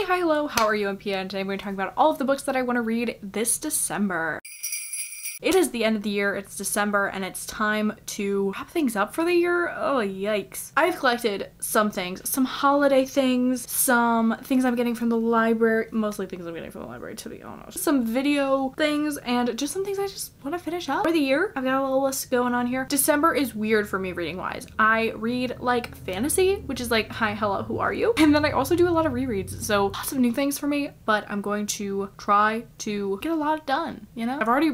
hi, hello, how are you? I'm Pia, and today we're talking about all of the books that I want to read this December. It is the end of the year, it's December, and it's time to wrap things up for the year. Oh, yikes. I've collected some things, some holiday things, some things I'm getting from the library, mostly things I'm getting from the library, to be honest. Some video things, and just some things I just want to finish up for the year. I've got a little list going on here. December is weird for me reading-wise. I read, like, fantasy, which is like, hi, hello, who are you? And then I also do a lot of rereads, so lots of new things for me, but I'm going to try to get a lot done, you know? I've already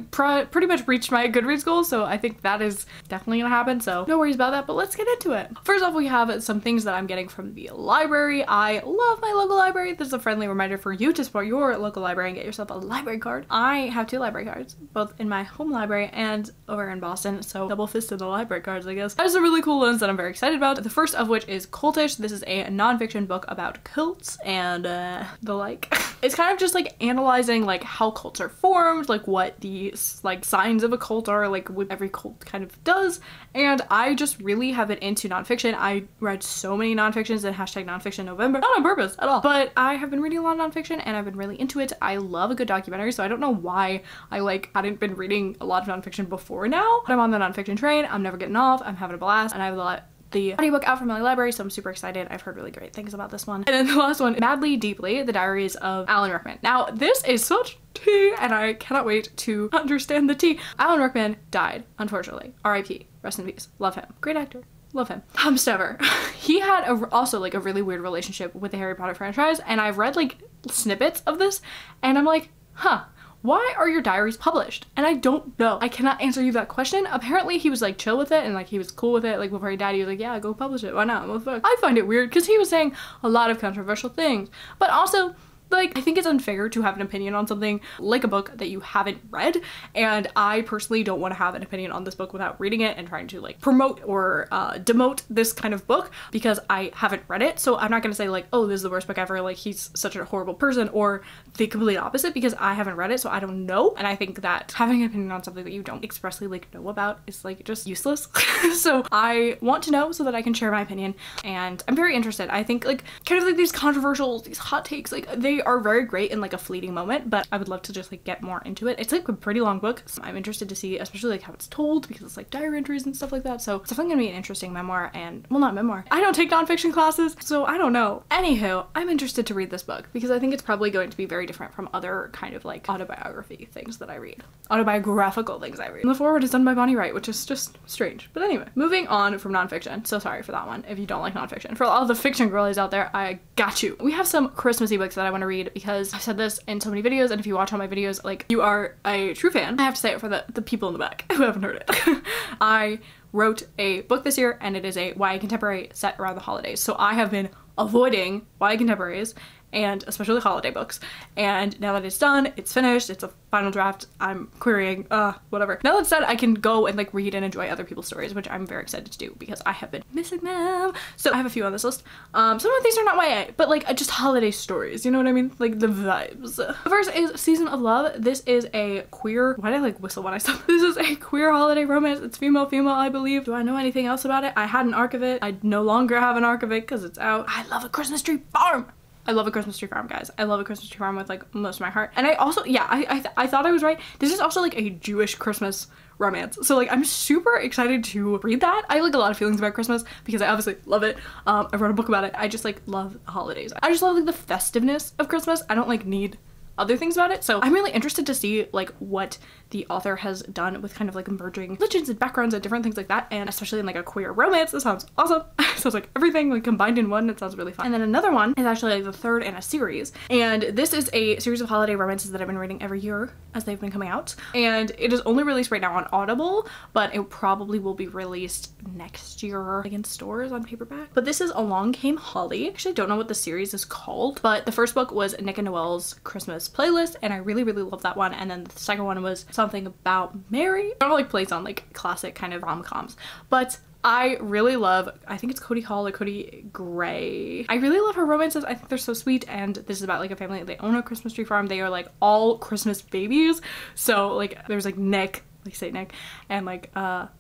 pretty much reached my Goodreads goal, so I think that is definitely gonna happen, so no worries about that, but let's get into it. First off, we have some things that I'm getting from the library. I love my local library. This is a friendly reminder for you to support your local library and get yourself a library card. I have 2 library cards, both in my home library and over in Boston, so double-fisted the library cards, I guess. There's some really cool ones that I'm very excited about. The first of which is Cultish. This is a nonfiction book about cults and the like. It's kind of just like analyzing like how cults are formed, like what the like signs of a cult are, like what every cult kind of does, and I just really have been into nonfiction. I read so many nonfictions in #nonfiction November, not on purpose at all, but I have been reading a lot of nonfiction and I've been really into it. I love a good documentary, so I don't know why I like hadn't been reading a lot of nonfiction before now, but I'm on the nonfiction train. I'm never getting off. I'm having a blast, and I have the audiobook out from my library, so I'm super excited. I've heard really great things about this one. And then the last one, Madly Deeply, The Diaries of Alan Rickman. Now, this is such tea, and I cannot wait to understand the tea. Alan Rickman died, unfortunately. R.I.P. Rest in peace. Love him. Great actor. Love him. Ever. He had also like a really weird relationship with the Harry Potter franchise, and I've read like snippets of this, and I'm like, huh. Why are your diaries published? And I don't know. I cannot answer you that question. Apparently he was like chill with it and like he was cool with it. Like before he died, he was like, yeah, go publish it. Why not? I find it weird because he was saying a lot of controversial things, but also like, I think it's unfair to have an opinion on something like a book that you haven't read, and I personally don't want to have an opinion on this book without reading it and trying to like promote or demote this kind of book because I haven't read it. So I'm not gonna say like, oh, this is the worst book ever, like he's such a horrible person, or the complete opposite, because I haven't read it, so I don't know. And I think that having an opinion on something that you don't expressly like know about is like just useless. So I want to know so that I can share my opinion, and I'm very interested. I think like kind of like these controversial, these hot takes, like they are very great in like a fleeting moment, but I would love to just like get more into it. It's like a pretty long book, so I'm interested to see especially like how it's told, because it's like diary entries and stuff like that, so it's definitely gonna be an interesting memoir. And well, not memoir, I don't take nonfiction classes, so I don't know. Anywho, I'm interested to read this book because I think it's probably going to be very different from other kind of like autobiography things that I read, autobiographical things I read. And the foreword is done by Bonnie Wright, which is just strange. But anyway, moving on from nonfiction, so sorry for that one if you don't like nonfiction. For all the fiction girlies out there, I got you. We have some Christmassy books that I want to read because I've said this in so many videos, and if you watch all my videos, like, you are a true fan. I have to say it for the people in the back who haven't heard it. I wrote a book this year, and it is a YA contemporary set around the holidays. So I have been avoiding YA contemporaries, and especially holiday books, and now that it's done, it's finished, it's a final draft, I'm querying, whatever. Now that it's done, I can go and like read and enjoy other people's stories, which I'm very excited to do because I have been missing them. So I have a few on this list. Some of these are not YA, but like just holiday stories, you know what I mean? Like the vibes. The first is Season of Love. This is a queer, why did I like whistle when I said this is a queer holiday romance. It's female, I believe. Do I know anything else about it? I had an arc of it. I no longer have an arc of it because it's out. I love A Christmas Tree Farm. I love A Christmas Tree Farm, guys. I love A Christmas Tree Farm with like most of my heart. And I also, yeah, I thought I was right. This is also like a Jewish Christmas romance. So like I'm super excited to read that. I have like a lot of feelings about Christmas because I obviously love it. I wrote a book about it. I just like love the holidays. I just love like the festiveness of Christmas. I don't like need other things about it. So I'm really interested to see like what the author has done with kind of like merging religions and backgrounds and different things like that, and especially in like a queer romance. This sounds awesome. Sounds like everything like combined in one. It sounds really fun. And then another one is actually like the third in a series, and this is a series of holiday romances that I've been reading every year as they've been coming out, and it is only released right now on Audible, but it probably will be released next year like in stores on paperback. But this is Along Came Holly. Actually, I don't know what the series is called, but the first book was Nick and Noelle's Christmas Playlist, and I really love that one. And then the second one was Something About Mary. I don't like plays on like classic kind of rom-coms, but I really love, I think it's Cody Hall or Cody Gray. I really love her romances. I think they're so sweet, and this is about like a family. They own a Christmas tree farm. They are like all Christmas babies. So like there's like Nick, like Saint Nick, and like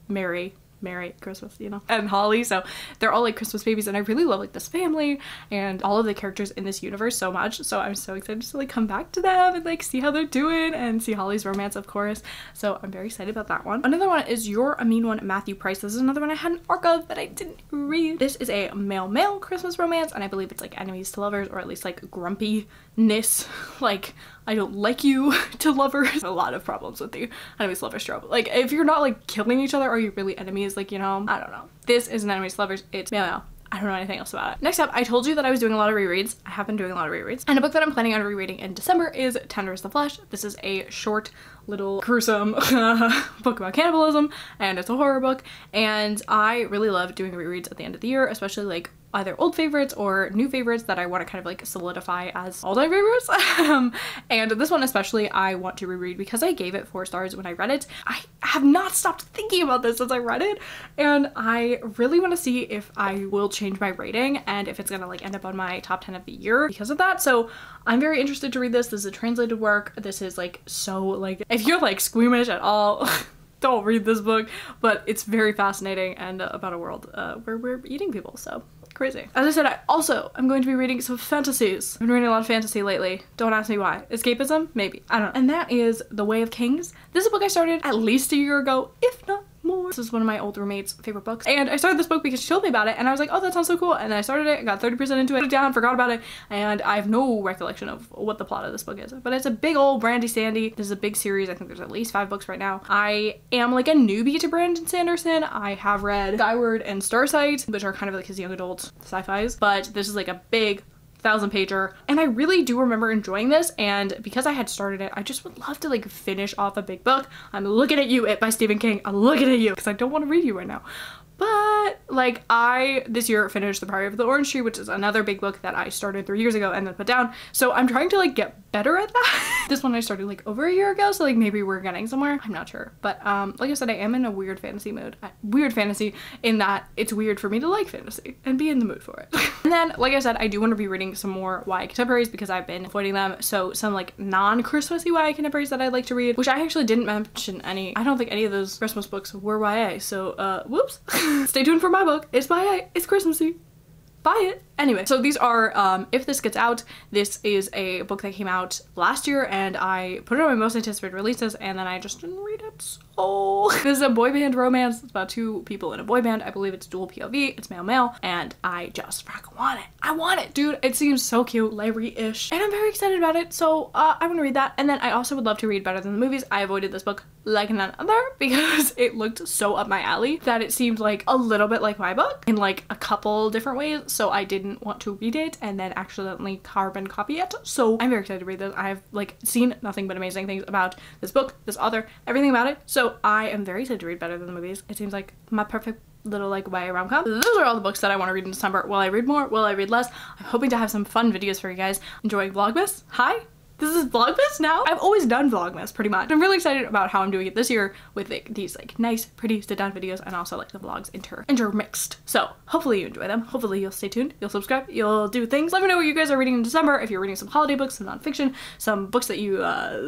Mary, Merry Christmas, you know, and Holly. So they're all like Christmas babies, and I really love like this family and all of the characters in this universe so much. So I'm so excited to like come back to them and like see how they're doing and see Holly's romance, of course. So I'm very excited about that one. Another one is You're a Mean One, Matthew Price. This is another one I had an arc of that I didn't read. This is a male Christmas romance, and I believe it's like enemies to lovers, or at least like grumpiness, like I don't like you to lovers. A lot of problems with the enemies to lovers trope. Like if you're not like killing each other, are you really enemies? Like, you know, I don't know. This is an enemies to lovers. It's male. I don't know anything else about it. Next up, I told you that I was doing a lot of rereads. I have been doing a lot of rereads. And a book that I'm planning on rereading in December is Tender as the Flesh. This is a short, little, gruesome book about cannibalism, and it's a horror book. And I really love doing rereads at the end of the year, especially like either old favorites or new favorites that I want to kind of like solidify as all-time favorites. And this one especially I want to reread because I gave it 4 stars when I read it. I have not stopped thinking about this since I read it, and I really want to see if I will change my rating and if it's gonna like end up on my top 10 of the year because of that. So I'm very interested to read this. This is a translated work. This is like so like, if you're like squeamish at all, don't read this book, but it's very fascinating and about a world where we're eating people, so crazy. As I said, I'm going to be reading some fantasies. I've been reading a lot of fantasy lately. Don't ask me why. Escapism? Maybe. I don't know. And that is The Way of Kings. This is a book I started at least a year ago, if not more. This is one of my old roommate's favorite books, and I started this book because she told me about it, and I was like, oh, that sounds so cool. And then I started it, got 30% into it, put it down, forgot about it, and I have no recollection of what the plot of this book is. But it's a big old Brandy Sandy. This is a big series. I think there's at least 5 books right now. I am like a newbie to Brandon Sanderson. I have read Skyward and Starsight, which are kind of like his young adult sci-fis, but this is like a big 1000-pager, and I really do remember enjoying this. And because I had started it, I just would love to like finish off a big book. I'm looking at you, It by Stephen King. I'm looking at you because I don't want to read you right now. But like I this year finished The Priory of the Orange Tree, which is another big book that I started 3 years ago and then put down. So I'm trying to like get better at that. This one I started like over a year ago, so like maybe we're getting somewhere. I'm not sure. But like I said, I am in a weird fantasy mood. Weird fantasy in that it's weird for me to like fantasy and be in the mood for it. And then like I said, I do want to be reading some more YA contemporaries because I've been avoiding them. So some like non-Christmassy YA contemporaries that I'd like to read, which I actually didn't mention any. I don't think any of those Christmas books were YA. So whoops. Stay tuned for my book. It's YA. It's Christmassy. Buy it. Anyway, so these are, if this gets out, this is a book that came out last year and I put it on my most anticipated releases and then I just didn't read it. So this is a boy band romance. It's about 2 people in a boy band. I believe it's dual POV. It's male, and I just fucking want it. I want it, dude. It seems so cute, Larry-ish, and I'm very excited about it. So I want to read that. And then I also would love to read Better Than the Movies. I avoided this book like none other because it looked so up my alley that it seemed like a little bit like my book in like a couple different ways. So I didn't want to read it and then accidentally carbon copy it. So I'm very excited to read this. I've like seen nothing but amazing things about this book, this author, everything about it. So I am very excited to read Better Than the Movies. It seems like my perfect little like YA rom-com. Those are all the books that I want to read in December. Will I read more? Will I read less? I'm hoping to have some fun videos for you guys. Enjoying Vlogmas? Hi! This is Vlogmas now? I've always done Vlogmas pretty much. I'm really excited about how I'm doing it this year with like these like nice, pretty sit-down videos and also like the vlogs intermixed. So hopefully you enjoy them. Hopefully you'll stay tuned, you'll subscribe, you'll do things. Let me know what you guys are reading in December. If you're reading some holiday books, some nonfiction, some books that you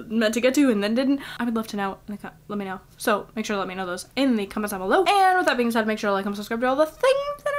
meant to get to and then didn't. I would love to know. Let me know. So make sure to let me know those in the comments down below. And with that being said, make sure to like and subscribe to all the things that